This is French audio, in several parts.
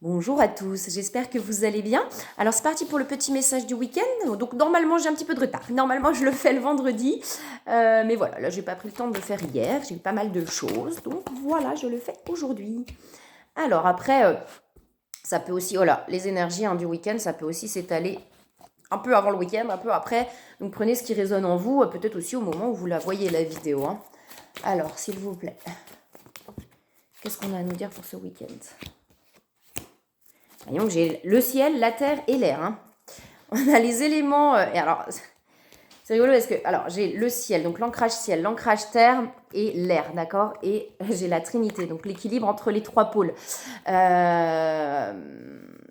Bonjour à tous, j'espère que vous allez bien. Alors c'est parti pour le petit message du week-end. Donc normalement j'ai un petit peu de retard. Normalement je le fais le vendredi. Mais voilà, là j'ai pas pris le temps de le faire hier. J'ai eu pas mal de choses. Donc voilà, je le fais aujourd'hui. Alors après, ça peut aussi, voilà, les énergies du week-end, ça peut aussi s'étaler un peu avant le week-end, un peu après. Donc prenez ce qui résonne en vous, peut-être aussi au moment où vous la voyez la vidéo. Alors s'il vous plaît, qu'est-ce qu'on a à nous dire pour ce week-end? Voyons que j'ai le ciel, la terre et l'air. On a les éléments. Et alors, c'est rigolo parce que. Alors, j'ai le ciel, donc l'ancrage ciel, l'ancrage terre et l'air, d'accord. Et j'ai la trinité, donc l'équilibre entre les trois pôles.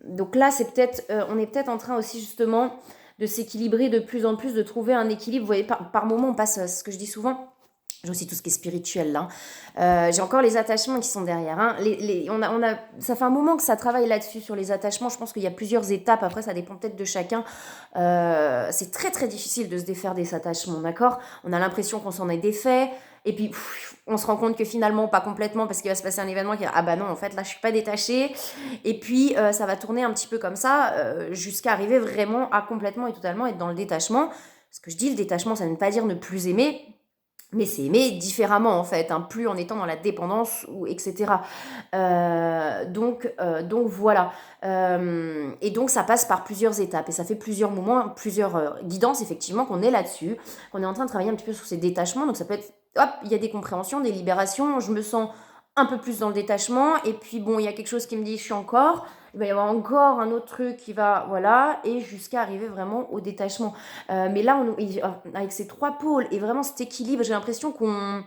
Donc là, c'est peut-être. On est peut-être en train aussi, justement, de s'équilibrer de plus en plus, de trouver un équilibre. Vous voyez, par moment, on passe, ce que je dis souvent. J'ai aussi tout ce qui est spirituel là. J'ai encore les attachements qui sont derrière. Ça fait un moment que ça travaille là-dessus sur les attachements. Je pense qu'il y a plusieurs étapes. Après, ça dépend peut-être de chacun. C'est très très difficile de se défaire des attachements, d'accord. On a l'impression qu'on s'en est défait. Et puis, on se rend compte que finalement, pas complètement, parce qu'il va se passer un événement qui va, ah bah non, en fait, là, je suis pas détachée. Et puis, ça va tourner un petit peu comme ça, jusqu'à arriver vraiment à complètement et totalement être dans le détachement. Ce que je dis, le détachement, ça ne veut pas dire ne plus aimer, mais c'est aimer différemment en fait, plus en étant dans la dépendance ou etc. Donc voilà. Et donc ça passe par plusieurs étapes et ça fait plusieurs moments, plusieurs guidances effectivement qu'on est là-dessus, qu'on est en train de travailler un petit peu sur ces détachements. Donc ça peut être, hop, il y a des compréhensions, des libérations, je me sens un peu plus dans le détachement et puis bon, il y a quelque chose qui me dit je suis encore, il va y avoir encore un autre truc qui va, voilà, et jusqu'à arriver vraiment au détachement. Mais là, avec ces trois pôles et vraiment cet équilibre, j'ai l'impression qu'on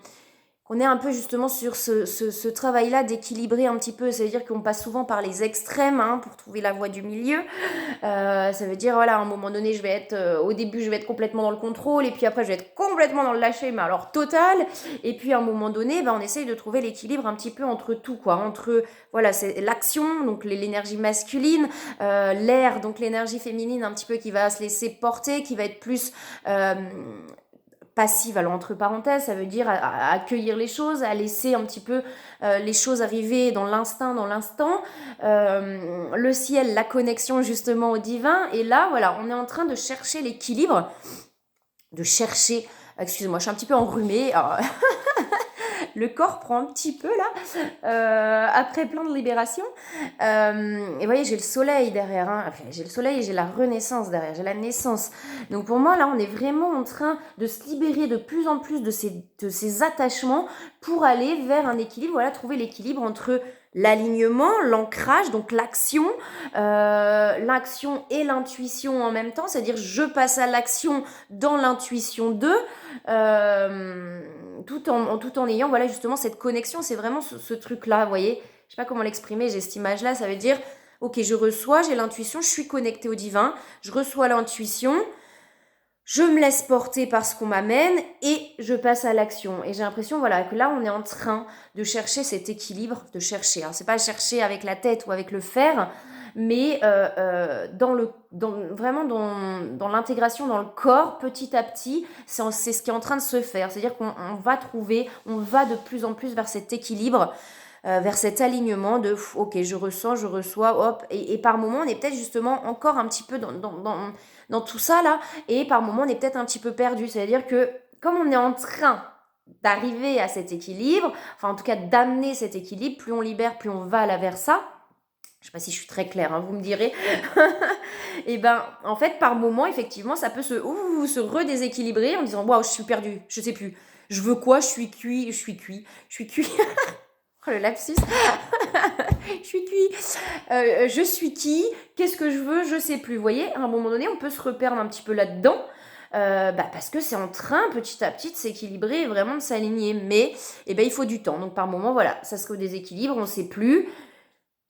est un peu justement sur ce travail-là d'équilibrer un petit peu. Ça veut dire qu'on passe souvent par les extrêmes pour trouver la voie du milieu. Ça veut dire, voilà, à un moment donné, au début, je vais être complètement dans le contrôle, et puis après, je vais être complètement dans le lâcher, mais alors total. Et puis à un moment donné, on essaye de trouver l'équilibre un petit peu entre tout, quoi. Entre, voilà, c'est l'action, donc l'énergie masculine, l'air, donc l'énergie féminine, un petit peu qui va se laisser porter, qui va être plus passive, alors entre parenthèses, ça veut dire à accueillir les choses, à laisser un petit peu les choses arriver dans l'instinct, dans l'instant. Le ciel, la connexion justement au divin. Et là, voilà, on est en train de chercher l'équilibre, excusez-moi, je suis un petit peu enrhumée. Alors, le corps prend un petit peu là, après plein de libérations. Et vous voyez, j'ai le soleil derrière. Enfin, j'ai le soleil et j'ai la renaissance derrière, j'ai la naissance. Donc pour moi, là, on est vraiment en train de se libérer de plus en plus de ces attachements pour aller vers un équilibre. Voilà, trouver l'équilibre entre l'alignement, l'ancrage, donc l'action et l'intuition en même temps, c'est-à-dire je passe à l'action dans l'intuition d'eux, tout en ayant, voilà, justement cette connexion. C'est vraiment ce truc-là, vous voyez, je sais pas comment l'exprimer, j'ai cette image-là, ça veut dire, ok, je reçois, j'ai l'intuition, je suis connectée au divin, je reçois l'intuition, je me laisse porter par ce qu'on m'amène et je passe à l'action. Et j'ai l'impression, voilà, que là, on est en train de chercher cet équilibre, alors c'est pas chercher avec la tête ou avec le faire, mais vraiment dans l'intégration dans le corps, petit à petit, c'est ce qui est en train de se faire. C'est-à-dire qu'on on va de plus en plus vers cet équilibre, vers cet alignement de ok, je ressens, je reçois, hop, et par moment on est peut-être justement encore un petit peu dans tout ça là, et par moment on est peut-être un petit peu perdu. C'est-à-dire que comme on est en train d'arriver à cet équilibre, enfin en tout cas d'amener cet équilibre, plus on libère, plus on va vers ça. Je sais pas si je suis très claire, vous me direz. Et en fait, par moment, effectivement, ça peut se redéséquilibrer en disant waouh, je suis perdue, je sais plus. Je veux quoi? Je suis cuit. Oh, le lapsus. Je suis cuit. Je suis qui? Qu'est-ce que je veux? Je sais plus. Vous voyez, à un moment donné, on peut se reperdre un petit peu là-dedans. Parce que c'est en train petit à petit de s'équilibrer et vraiment de s'aligner. Mais il faut du temps. Donc par moment, voilà, ça se redéséquilibre, on ne sait plus.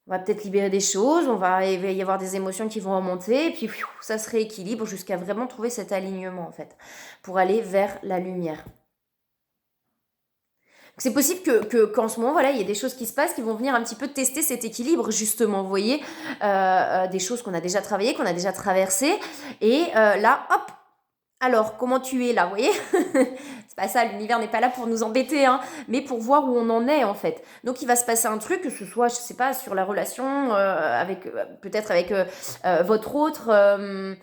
On va peut-être libérer des choses, il va y avoir des émotions qui vont remonter, et puis ça se rééquilibre jusqu'à vraiment trouver cet alignement, en fait, pour aller vers la lumière. C'est possible qu'en ce moment, voilà, il y ait des choses qui se passent qui vont venir un petit peu tester cet équilibre, justement, vous voyez, des choses qu'on a déjà travaillées, qu'on a déjà traversées, et là, hop, Alors, comment tu es là, vous voyez? C'est pas ça, l'univers n'est pas là pour nous embêter, hein, mais pour voir où on en est, en fait. Donc, il va se passer un truc, que ce soit, je sais pas, sur la relation, avec, peut-être avec votre autre,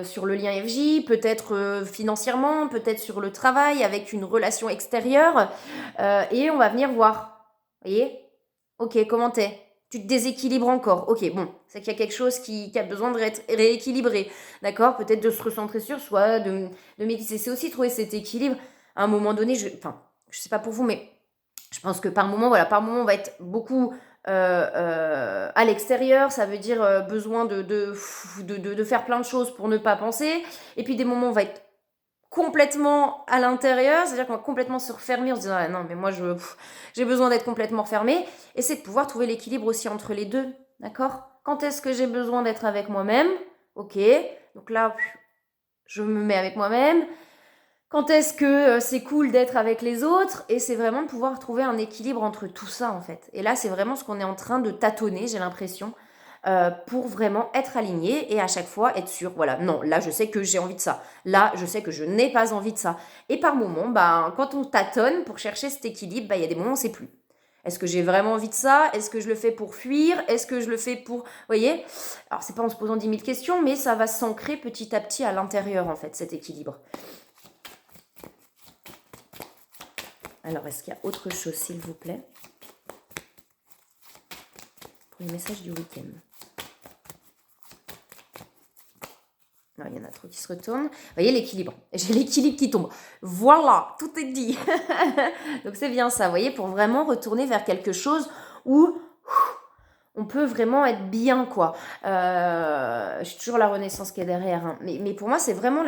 sur le lien FJ, peut-être financièrement, peut-être sur le travail, avec une relation extérieure, et on va venir voir. Vous voyez? Ok, comment t'es? Tu te déséquilibres encore. Ok, bon, c'est qu'il y a quelque chose qui a besoin de être rééquilibré. D'accord? Peut-être de se recentrer sur soi, de méditer. C'est aussi trouver cet équilibre. À un moment donné, enfin, je sais pas pour vous, mais je pense que par moment, voilà, par moment, on va être beaucoup à l'extérieur. Ça veut dire besoin de faire plein de choses pour ne pas penser. Et puis des moments, on va être complètement à l'intérieur, c'est-à-dire qu'on va complètement se refermer, on se dit ah, non mais moi j'ai besoin d'être complètement refermé, et c'est de pouvoir trouver l'équilibre aussi entre les deux, d'accord? Quand est-ce que j'ai besoin d'être avec moi-même? Ok, donc là je me mets avec moi-même. Quand est-ce que c'est cool d'être avec les autres? Et c'est vraiment de pouvoir trouver un équilibre entre tout ça en fait. Et là c'est vraiment ce qu'on est en train de tâtonner, j'ai l'impression, pour vraiment être aligné et à chaque fois être sûr, voilà, non, là je sais que j'ai envie de ça, là je sais que je n'ai pas envie de ça. Et par moments, ben, quand on tâtonne pour chercher cet équilibre, ben, il y a des moments où on ne sait plus. Est-ce que j'ai vraiment envie de ça? Est-ce que je le fais pour fuir? Est-ce que je le fais pour... Vous voyez? Alors c'est pas en se posant 10 000 questions, mais ça va s'ancrer petit à petit à l'intérieur en fait, cet équilibre. Alors est-ce qu'il y a autre chose s'il vous plaît? Pour les messages du week-end. Non, il y en a trop qui se retournent. Vous voyez l'équilibre. J'ai l'équilibre qui tombe. Voilà, tout est dit. Donc c'est bien ça, vous voyez, pour vraiment retourner vers quelque chose où on peut vraiment être bien, quoi. J'ai toujours la renaissance qui est derrière. Hein. Mais pour moi, c'est vraiment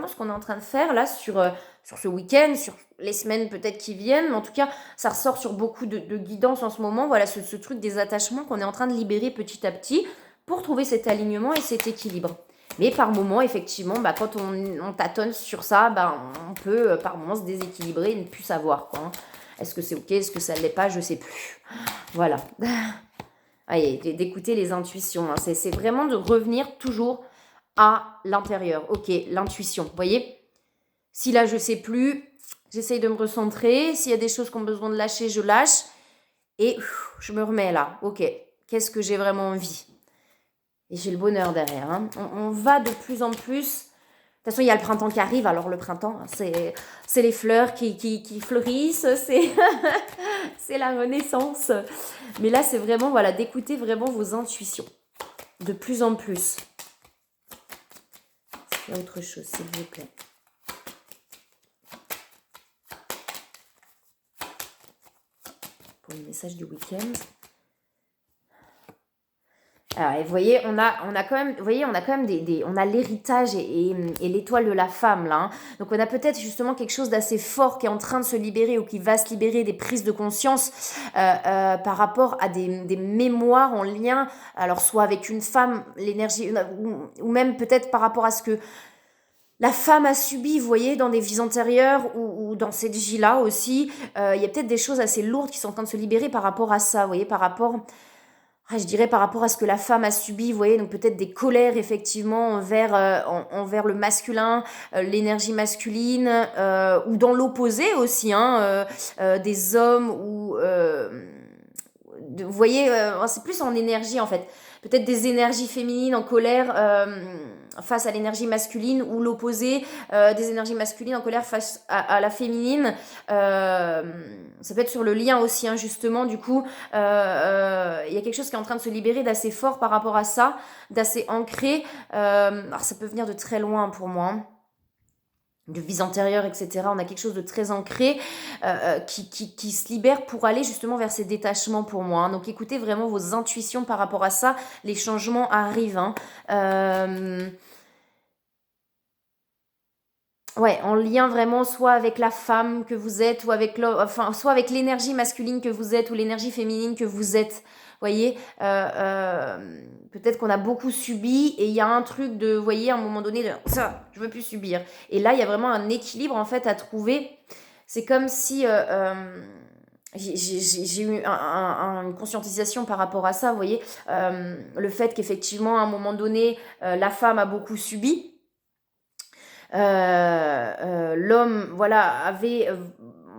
ce qu'on est en train de faire là sur ce week-end, sur les semaines peut-être qui viennent. Mais en tout cas, ça ressort sur beaucoup de guidance en ce moment. Voilà, ce truc des attachements qu'on est en train de libérer petit à petit pour trouver cet alignement et cet équilibre. Mais par moment, effectivement, bah, quand on tâtonne sur ça, bah, on peut par moment se déséquilibrer et ne plus savoir, quoi. Hein. Est-ce que c'est ok? Est-ce que ça ne l'est pas? Je ne sais plus. Voilà. Allez, d'écouter les intuitions. Hein. C'est vraiment de revenir toujours à l'intérieur. Ok, l'intuition. Vous voyez? Si là, je ne sais plus, j'essaye de me recentrer. S'il y a des choses qui ont besoin de lâcher, je lâche. Et je me remets là. Ok, qu'est-ce que j'ai vraiment envie? Et j'ai le bonheur derrière. Hein. On va de plus en plus. De toute façon, il y a le printemps qui arrive. Alors, le printemps, hein, c'est les fleurs qui fleurissent. C'est la renaissance. Mais là, c'est vraiment voilà, d'écouter vraiment vos intuitions. De plus en plus. Est-ce qu'il y a autre chose, s'il vous plaît? Pour le message du week-end. Alors, et vous voyez, on a quand même, vous voyez, on a quand même on a l'héritage et l'étoile de la femme là. Hein. Donc on a peut-être justement quelque chose d'assez fort qui est en train de se libérer ou qui va se libérer, des prises de conscience par rapport à des mémoires en lien, alors soit avec une femme, l'énergie, ou même peut-être par rapport à ce que la femme a subi, vous voyez, dans des vies antérieures ou dans cette vie-là aussi. Il y a peut-être des choses assez lourdes qui sont en train de se libérer par rapport à ça, vous voyez, par rapport je dirais par rapport à ce que la femme a subi, vous voyez, donc peut-être des colères effectivement envers le masculin, l'énergie masculine, ou dans l'opposé aussi, hein, des hommes ou... vous voyez, c'est plus en énergie en fait. Peut-être des énergies féminines en colère face à l'énergie masculine ou l'opposé, des énergies masculines en colère face à la féminine. Ça peut être sur le lien aussi, hein, justement, du coup. Il y a quelque chose qui est en train de se libérer d'assez fort par rapport à ça, d'assez ancré. Alors ça peut venir de très loin pour moi. Hein. De vies antérieures, etc. On a quelque chose de très ancré qui se libère pour aller justement vers ces détachements pour moi. Hein. Donc écoutez vraiment vos intuitions par rapport à ça. Les changements arrivent. Hein. Ouais, en lien vraiment soit avec la femme que vous êtes ou avec l'homme, enfin soit avec l'énergie masculine que vous êtes ou l'énergie féminine que vous êtes. Voyez, peut-être qu'on a beaucoup subi et il y a un truc de, vous voyez, à un moment donné, ça, je veux plus subir. Et là, il y a vraiment un équilibre en fait à trouver. C'est comme si j'ai eu une conscientisation par rapport à ça, vous voyez, le fait qu'effectivement, à un moment donné, la femme a beaucoup subi. L'homme, voilà,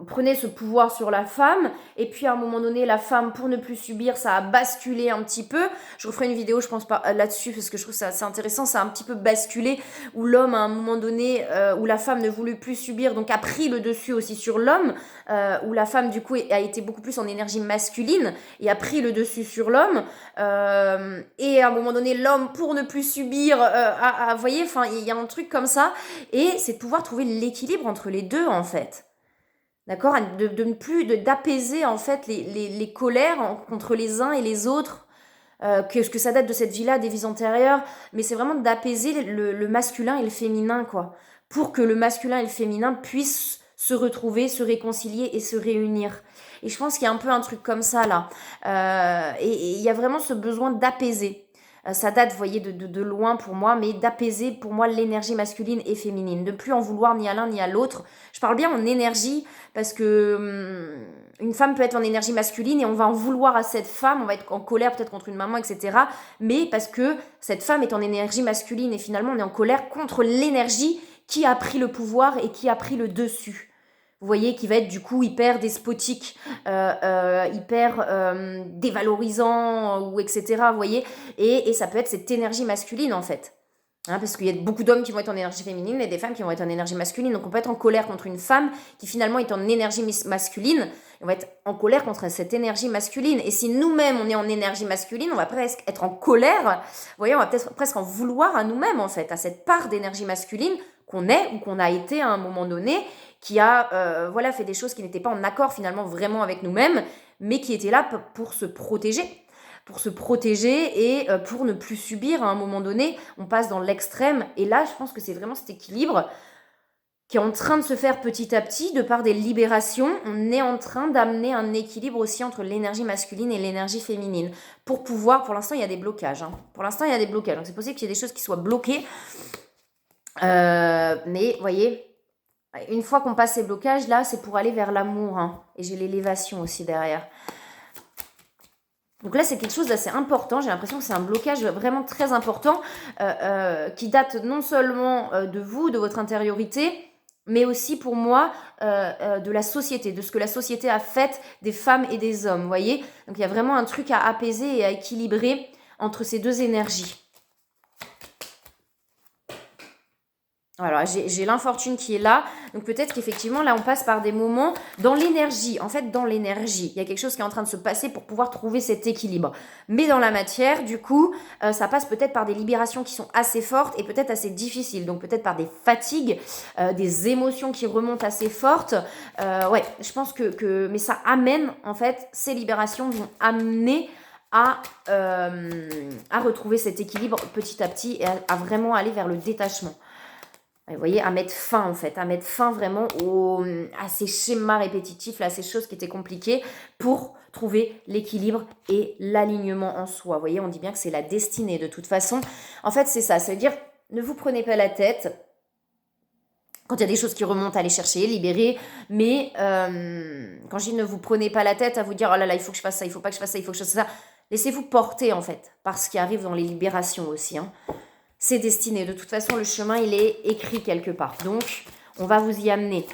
prenait ce pouvoir sur la femme, et puis à un moment donné, la femme, pour ne plus subir, ça a basculé un petit peu. Je referai une vidéo, je pense, pas là-dessus, parce que je trouve ça assez intéressant. Ça a un petit peu basculé, où l'homme, à un moment donné, où la femme ne voulait plus subir, donc a pris le dessus aussi sur l'homme, où la femme, du coup, a été beaucoup plus en énergie masculine, et a pris le dessus sur l'homme. Et à un moment donné, l'homme, pour ne plus subir, vous voyez, enfin, il y a un truc comme ça, et c'est de pouvoir trouver l'équilibre entre les deux, en fait. D'accord? De ne plus, d'apaiser en fait les colères contre les uns et les autres. Que ça date de cette vie-là, des vies antérieures, mais c'est vraiment d'apaiser le masculin et le féminin, quoi. Pour que le masculin et le féminin puissent se retrouver, se réconcilier et se réunir. Et je pense qu'il y a un peu un truc comme ça, là. Et il y a vraiment ce besoin d'apaiser. Ça date, vous voyez, de loin pour moi, mais d'apaiser pour moi l'énergie masculine et féminine. De plus en vouloir ni à l'un ni à l'autre. Je parle bien en énergie parce que une femme peut être en énergie masculine et on va en vouloir à cette femme, on va être en colère peut-être contre une maman, etc. Mais parce que cette femme est en énergie masculine et finalement on est en colère contre l'énergie qui a pris le pouvoir et qui a pris le dessus. Vous voyez, qui va être du coup hyper despotique, hyper dévalorisant, ou etc. Vous voyez, et ça peut être cette énergie masculine en fait. Hein, parce qu'il y a beaucoup d'hommes qui vont être en énergie féminine et des femmes qui vont être en énergie masculine. Donc on peut être en colère contre une femme qui finalement est en énergie masculine. Et on va être en colère contre cette énergie masculine. Et si nous-mêmes on est en énergie masculine, on va presque être en colère. Vous voyez, on va peut-être presque en vouloir à nous-mêmes en fait, à cette part d'énergie masculine qu'on est ou qu'on a été à un moment donné, qui a voilà, fait des choses qui n'étaient pas en accord finalement vraiment avec nous-mêmes, mais qui étaient là pour se protéger. Pour se protéger et pour ne plus subir à un moment donné. On passe dans l'extrême. Et là, je pense que c'est vraiment cet équilibre qui est en train de se faire petit à petit, de par des libérations. On est en train d'amener un équilibre aussi entre l'énergie masculine et l'énergie féminine. Pour pouvoir, pour l'instant, il y a des blocages. Hein. Pour l'instant, il y a des blocages. Donc c'est possible qu'il y ait des choses qui soient bloquées. Mais, vous voyez, une fois qu'on passe ces blocages, là, c'est pour aller vers l'amour. Hein. Et j'ai l'élévation aussi derrière. Donc là, c'est quelque chose d'assez important. J'ai l'impression que c'est un blocage vraiment très important qui date non seulement de vous, de votre intériorité, mais aussi pour moi de la société, de ce que la société a fait des femmes et des hommes, vous voyez. Donc il y a vraiment un truc à apaiser et à équilibrer entre ces deux énergies. Alors, j'ai l'infortune qui est là. Donc, peut-être qu'effectivement, là, on passe par des moments dans l'énergie. En fait, dans l'énergie, il y a quelque chose qui est en train de se passer pour pouvoir trouver cet équilibre. Mais dans la matière, du coup, ça passe peut-être par des libérations qui sont assez fortes et peut-être assez difficiles. Donc, peut-être par des fatigues, des émotions qui remontent assez fortes. Ouais, je pense que... Mais ça amène, en fait, ces libérations vont amener à retrouver cet équilibre petit à petit et à vraiment aller vers le détachement. Vous voyez, à mettre fin en fait, à mettre fin vraiment à ces schémas répétitifs, là, à ces choses qui étaient compliquées pour trouver l'équilibre et l'alignement en soi. Vous voyez, on dit bien que c'est la destinée de toute façon. En fait, c'est ça, ça veut dire ne vous prenez pas la tête quand il y a des choses qui remontent, allez chercher, libérer. Mais quand je dis ne vous prenez pas la tête à vous dire oh là là, il faut que je fasse ça, il faut pas que je fasse ça, il faut que je fasse ça. Laissez-vous porter en fait par ce qui arrive dans les libérations aussi. Hein. C'est destiné. De toute façon, le chemin, il est écrit quelque part. Donc, on va vous y amener.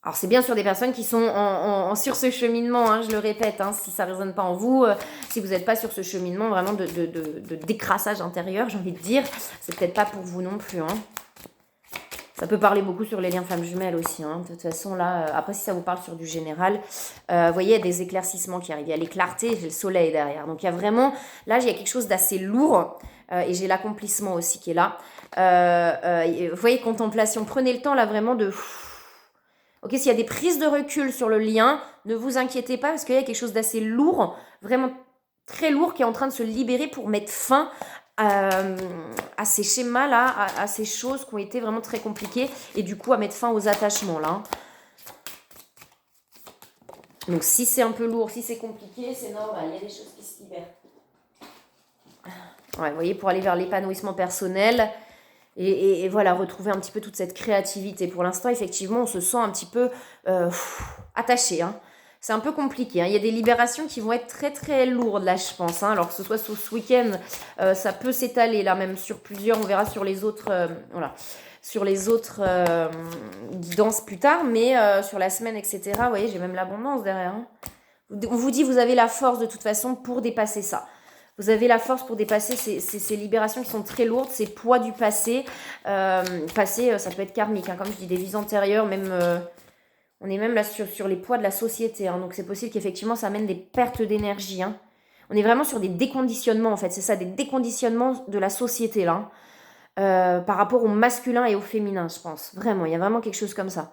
Alors, c'est bien sur des personnes qui sont sur ce cheminement, hein, je le répète, hein, si ça ne résonne pas en vous, si vous n'êtes pas sur ce cheminement vraiment de décrassage intérieur, j'ai envie de dire, c'est peut-être pas pour vous non plus. Hein. Ça peut parler beaucoup sur les liens femmes jumelles aussi. Hein. De toute façon, là, après, si ça vous parle sur du général, vous voyez, il y a des éclaircissements qui arrivent. Il y a les clartés, j'ai le soleil derrière. Donc, il y a vraiment, là, il y a quelque chose d'assez lourd. Et j'ai l'accomplissement aussi qui est là. Vous voyez, contemplation. Prenez le temps, là, vraiment de... Ok, s'il y a des prises de recul sur le lien, ne vous inquiétez pas parce qu'il y a quelque chose d'assez lourd, vraiment très lourd, qui est en train de se libérer pour mettre fin à ces schémas-là, à ces choses qui ont été vraiment très compliquées et du coup à mettre fin aux attachements là. Donc si c'est un peu lourd, si c'est compliqué, c'est normal, il y a des choses qui se libèrent. Ouais, vous voyez, pour aller vers l'épanouissement personnel et voilà, retrouver un petit peu toute cette créativité. Pour l'instant, effectivement, on se sent un petit peu attaché. Hein. C'est un peu compliqué, hein. Il y a des libérations qui vont être très très lourdes là, je pense, hein. Alors que ce soit ce week-end, ça peut s'étaler là même sur plusieurs, on verra sur les autres, voilà, sur les autres guidances plus tard, mais sur la semaine, etc. Vous voyez, j'ai même l'abondance derrière, hein. On vous dit, vous avez la force de toute façon pour dépasser ça. Vous avez la force pour dépasser ces libérations qui sont très lourdes, ces poids du passé. Passé, ça peut être karmique, hein, comme je dis, des vies antérieures, même... on est même là sur les poids de la société, hein, donc c'est possible qu'effectivement ça amène des pertes d'énergie, hein. On est vraiment sur des déconditionnements en fait, c'est ça, des déconditionnements de la société là, hein, par rapport au masculin et au féminin, je pense. Vraiment, il y a vraiment quelque chose comme ça,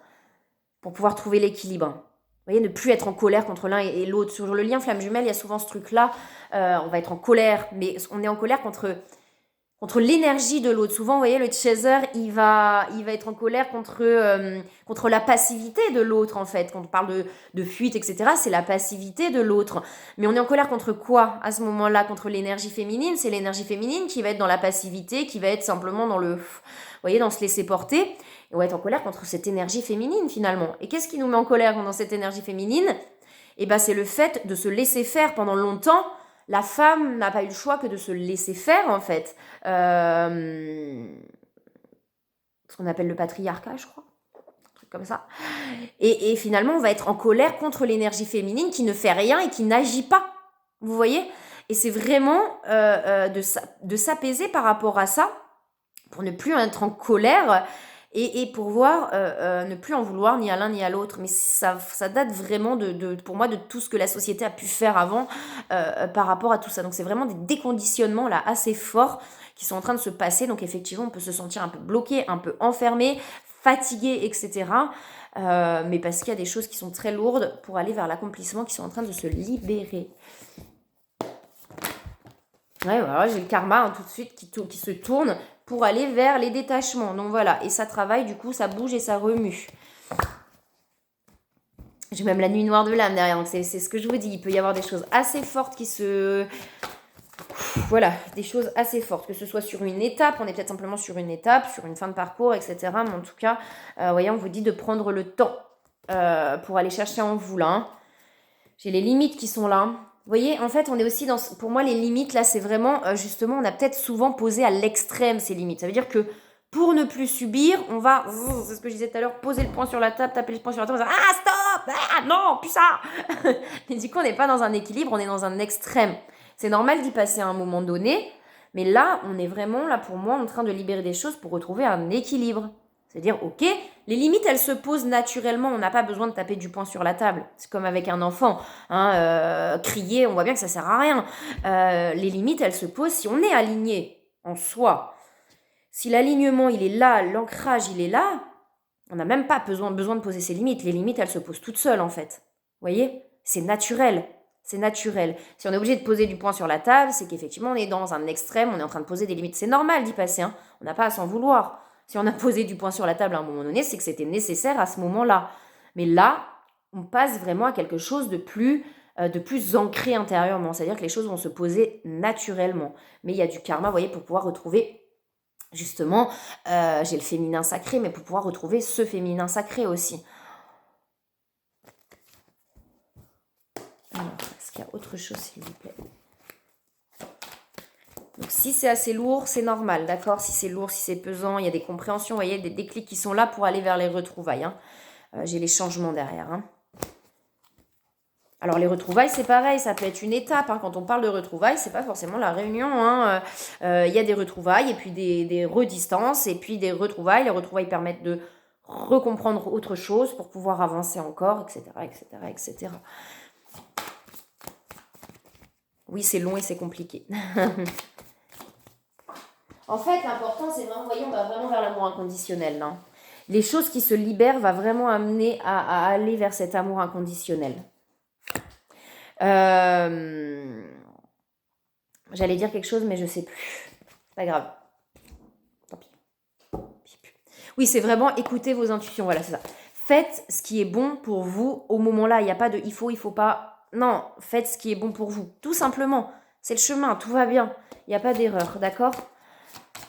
pour pouvoir trouver l'équilibre, hein. Vous voyez, ne plus être en colère contre l'un et l'autre. Sur le lien flamme jumelle, il y a souvent ce truc-là, on va être en colère, mais on est en colère contre l'énergie de l'autre. Souvent, vous voyez, le chaser, il va être en colère contre la passivité de l'autre, en fait. Quand on parle de fuite, etc., c'est la passivité de l'autre. Mais on est en colère contre quoi à ce moment-là? Contre l'énergie féminine. C'est l'énergie féminine qui va être dans la passivité, qui va être simplement dans le... Vous voyez, dans se laisser porter. Et on va être en colère contre cette énergie féminine, finalement. Et qu'est-ce qui nous met en colère dans cette énergie féminine? Eh bien, c'est le fait de se laisser faire pendant longtemps. La femme n'a pas eu le choix que de se laisser faire, en fait. Ce qu'on appelle le patriarcat, je crois. Un truc comme ça. Et finalement, on va être en colère contre l'énergie féminine qui ne fait rien et qui n'agit pas. Vous voyez? Et c'est vraiment de s'apaiser par rapport à ça, pour ne plus être en colère et pouvoir ne plus en vouloir ni à l'un ni à l'autre. Mais ça date vraiment, pour moi, de tout ce que la société a pu faire avant par rapport à tout ça. Donc c'est vraiment des déconditionnements là assez forts qui sont en train de se passer. Donc effectivement, on peut se sentir un peu bloqué, un peu enfermé, fatigué, etc. Mais parce qu'il y a des choses qui sont très lourdes pour aller vers l'accomplissement, qui sont en train de se libérer. Ouais, voilà, j'ai le karma, hein, tout de suite qui se tourne pour aller vers les détachements. Donc voilà, et ça travaille, du coup, ça bouge et ça remue. J'ai même la nuit noire de l'âme derrière, donc c'est ce que je vous dis. Il peut y avoir des choses assez fortes qui se... Voilà, des choses assez fortes, que ce soit sur une étape, on est peut-être simplement sur une étape, sur une fin de parcours, etc. Mais en tout cas, voyez, on vous dit de prendre le temps pour aller chercher en vous, là, hein. J'ai les limites qui sont là. Vous voyez, en fait, on est aussi dans... Pour moi, les limites, là, c'est vraiment... justement, on a peut-être souvent posé à l'extrême ces limites. Ça veut dire que pour ne plus subir, on va... C'est ce que je disais tout à l'heure, poser le poing sur la table, taper le poing sur la table, on va dire, ah, stop! Ah, non, plus ça! Mais du coup, on n'est pas dans un équilibre, on est dans un extrême. C'est normal d'y passer à un moment donné, mais là, on est vraiment, là, pour moi, en train de libérer des choses pour retrouver un équilibre. C'est-à-dire, ok, les limites, elles se posent naturellement. On n'a pas besoin de taper du poing sur la table. C'est comme avec un enfant, hein, crier, on voit bien que ça sert à rien. Les limites, elles se posent si on est aligné en soi. Si l'alignement, il est là, l'ancrage, il est là, on n'a même pas besoin de poser ses limites. Les limites, elles se posent toutes seules, en fait. Vous voyez? C'est naturel. C'est naturel. Si on est obligé de poser du poing sur la table, c'est qu'effectivement, on est dans un extrême, on est en train de poser des limites. C'est normal d'y passer, hein. On n'a pas à s'en vouloir. Si on a posé du poing sur la table à un moment donné, c'est que c'était nécessaire à ce moment-là. Mais là, on passe vraiment à quelque chose de plus ancré intérieurement. C'est-à-dire que les choses vont se poser naturellement. Mais il y a du karma, vous voyez, pour pouvoir retrouver, justement, j'ai le féminin sacré, mais pour pouvoir retrouver ce féminin sacré aussi. Alors, est-ce qu'il y a autre chose, s'il vous plaît ? Donc si c'est assez lourd, c'est normal, d'accord? Si c'est lourd, si c'est pesant, il y a des compréhensions, vous voyez, des déclics qui sont là pour aller vers les retrouvailles, hein. J'ai les changements derrière, hein. Alors les retrouvailles, c'est pareil, ça peut être une étape, hein. Quand on parle de retrouvailles, c'est pas forcément la réunion, hein. Il y a des retrouvailles et puis des redistances et puis des retrouvailles. Les retrouvailles permettent de recomprendre autre chose pour pouvoir avancer encore, etc., etc., etc. Oui, c'est long et c'est compliqué. En fait, l'important, c'est vraiment, voyons, on va vraiment vers l'amour inconditionnel, là. Les choses qui se libèrent va vraiment amener à aller vers cet amour inconditionnel. J'allais dire quelque chose, mais je sais plus. C'est pas grave. Tant pis. Oui, c'est vraiment écouter vos intuitions, voilà, c'est ça. Faites ce qui est bon pour vous au moment-là. Il n'y a pas de il faut pas. Non, faites ce qui est bon pour vous. Tout simplement. C'est le chemin, tout va bien. Il n'y a pas d'erreur, d'accord ?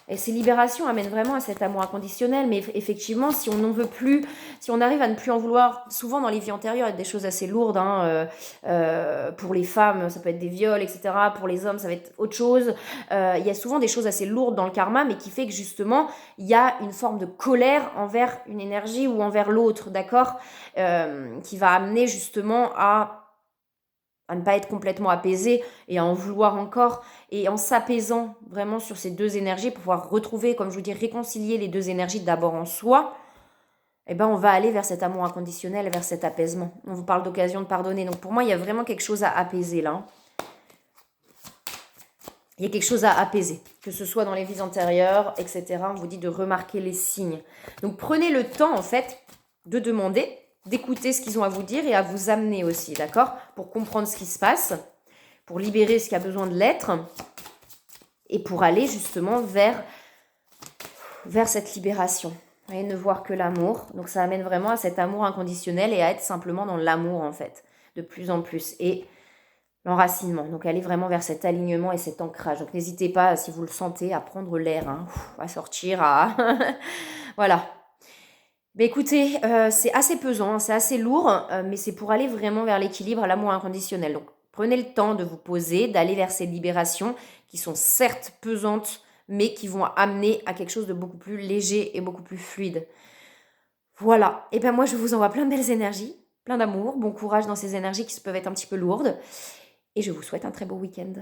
Et ces libérations amènent vraiment à cet amour inconditionnel, mais effectivement, si on n'en veut plus, si on arrive à ne plus en vouloir, souvent dans les vies antérieures, il y a des choses assez lourdes, hein, pour les femmes, ça peut être des viols, etc. Pour les hommes, ça va être autre chose. Il y a souvent des choses assez lourdes dans le karma, mais qui fait que justement, il y a une forme de colère envers une énergie ou envers l'autre, d'accord, qui va amener justement à ne pas être complètement apaisé et à en vouloir encore. Et en s'apaisant vraiment sur ces deux énergies, pour pouvoir retrouver, comme je vous dis, réconcilier les deux énergies d'abord en soi, eh ben on va aller vers cet amour inconditionnel, vers cet apaisement. On vous parle d'occasion de pardonner. Donc pour moi, il y a vraiment quelque chose à apaiser là. Il y a quelque chose à apaiser, que ce soit dans les vies antérieures, etc. On vous dit de remarquer les signes. Donc prenez le temps, en fait, de demander, d'écouter ce qu'ils ont à vous dire et à vous amener aussi, d'accord? Pour comprendre ce qui se passe, pour libérer ce qui a besoin de l'être et pour aller justement vers cette libération. Et ne voir que l'amour. Donc ça amène vraiment à cet amour inconditionnel et à être simplement dans l'amour, en fait, de plus en plus. Et l'enracinement, donc aller vraiment vers cet alignement et cet ancrage. Donc n'hésitez pas, si vous le sentez, à prendre l'air, hein, à sortir, à... voilà. Mais écoutez, c'est assez pesant, hein, c'est assez lourd, mais c'est pour aller vraiment vers l'équilibre, l'amour inconditionnel. Donc prenez le temps de vous poser, d'aller vers ces libérations qui sont certes pesantes, mais qui vont amener à quelque chose de beaucoup plus léger et beaucoup plus fluide. Voilà. Et bien moi, je vous envoie plein de belles énergies, plein d'amour, bon courage dans ces énergies qui peuvent être un petit peu lourdes. Et je vous souhaite un très beau week-end.